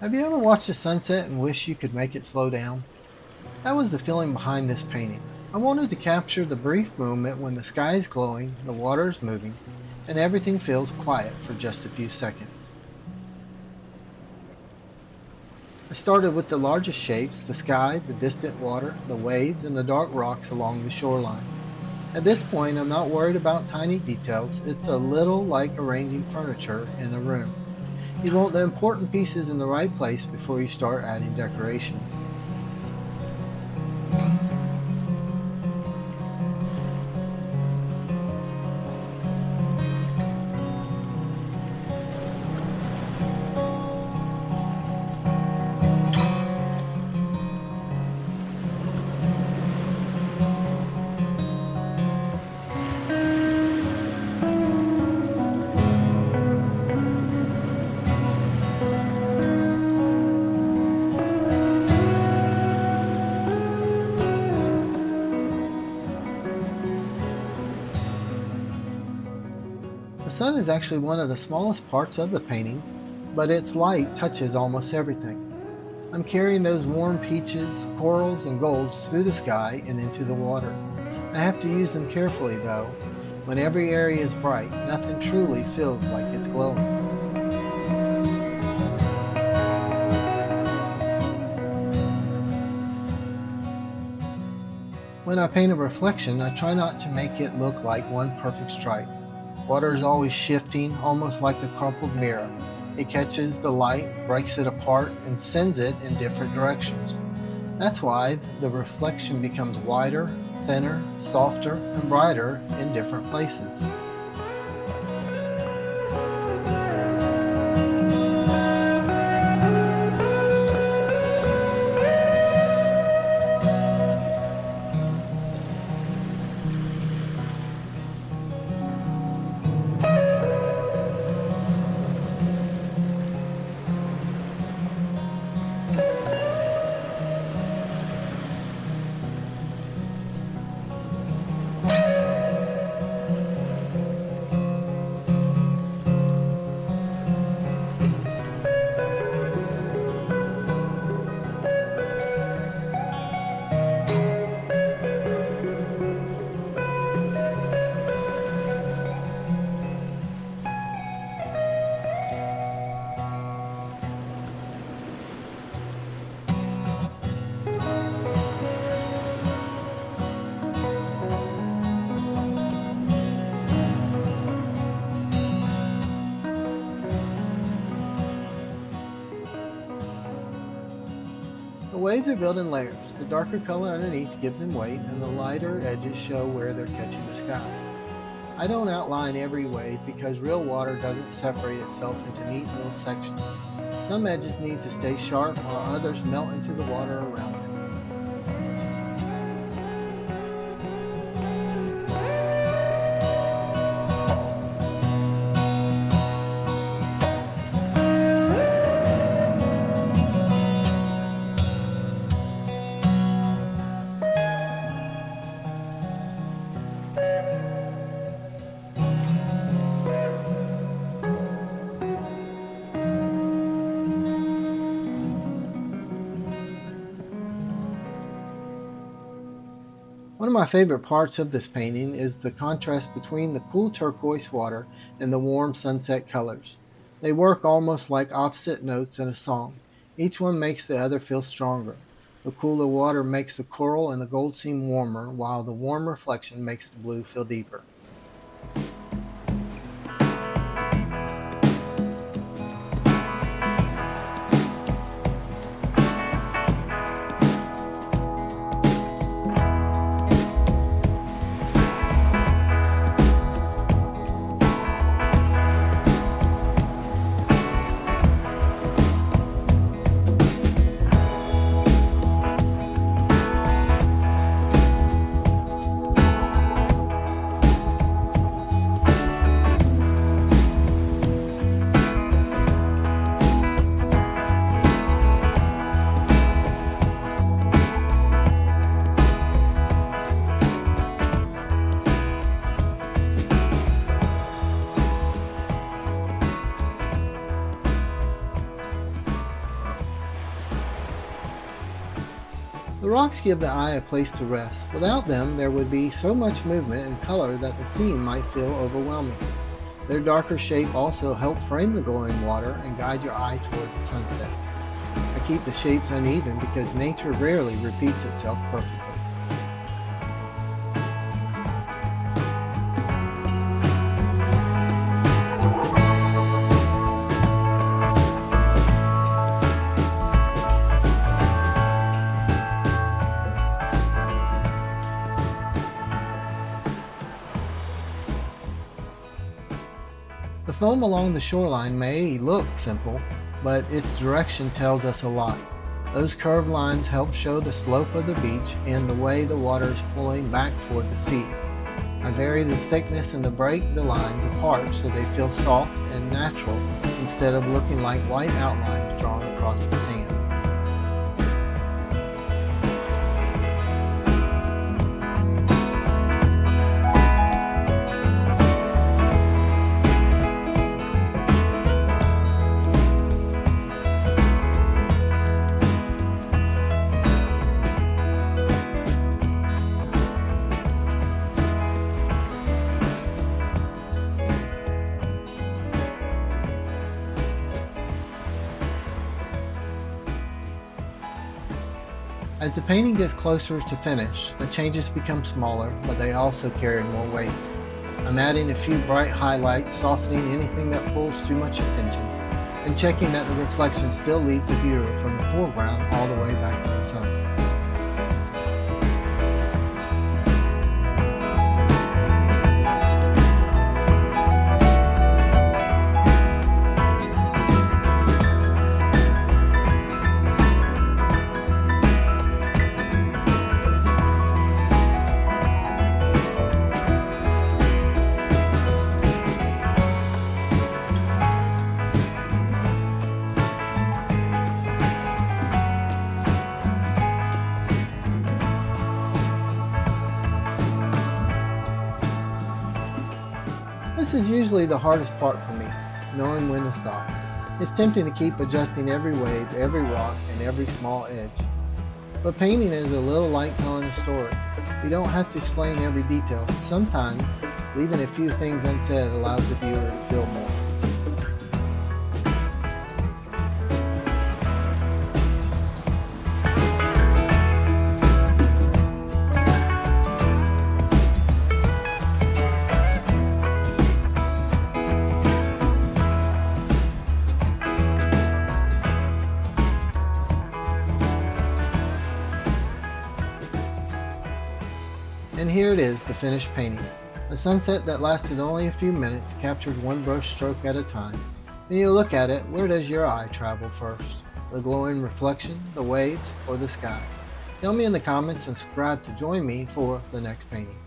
Have you ever watched a sunset and wish you could make it slow down? That was the feeling behind this painting. I wanted to capture the brief moment when the sky is glowing, the water is moving, and everything feels quiet for just a few seconds. I started with the largest shapes: the sky, the distant water, the waves, and the dark rocks along the shoreline. At this point, I'm not worried about tiny details. It's a little like arranging furniture in a room. You want the important pieces in the right place before you start adding decorations. The sun is actually one of the smallest parts of the painting, but its light touches almost everything. I'm carrying those warm peaches, corals, and golds through the sky and into the water. I have to use them carefully though. When every area is bright, nothing truly feels like it's glowing. When I paint a reflection, I try not to make it look like one perfect stripe. Water is always shifting, almost like a crumpled mirror. It catches the light, breaks it apart, and sends it in different directions. That's why the reflection becomes wider, thinner, softer, and brighter in different places. The waves are built in layers. The darker color underneath gives them weight, and the lighter edges show where they're catching the sky. I don't outline every wave because real water doesn't separate itself into neat little sections. Some edges need to stay sharp while others melt into the water around them. One of my favorite parts of this painting is the contrast between the cool turquoise water and the warm sunset colors. They work almost like opposite notes in a song. Each one makes the other feel stronger. The cooler water makes the coral and the gold seem warmer, while the warm reflection makes the blue feel deeper. The rocks give the eye a place to rest. Without them, there would be so much movement and color that the scene might feel overwhelming. Their darker shape also help frame the glowing water and guide your eye toward the sunset. I keep the shapes uneven because nature rarely repeats itself perfectly. The foam along the shoreline may look simple, but its direction tells us a lot. Those curved lines help show the slope of the beach and the way the water is pulling back toward the sea. I vary the thickness and break the lines apart so they feel soft and natural instead of looking like white outlines drawn across the sand. As the painting gets closer to finish, the changes become smaller, but they also carry more weight. I'm adding a few bright highlights, softening anything that pulls too much attention, and checking that the reflection still leads the viewer from the foreground all the way back to the sun. This is usually the hardest part for me, knowing when to stop. It's tempting to keep adjusting every wave, every rock, and every small edge. But painting is a little like telling a story. You don't have to explain every detail. Sometimes, leaving a few things unsaid allows the viewer to feel more. And here it is, the finished painting. A sunset that lasted only a few minutes, captured one brush stroke at a time. When you look at it, where does your eye travel first? The glowing reflection, the waves, or the sky? Tell me in the comments and subscribe to join me for the next painting.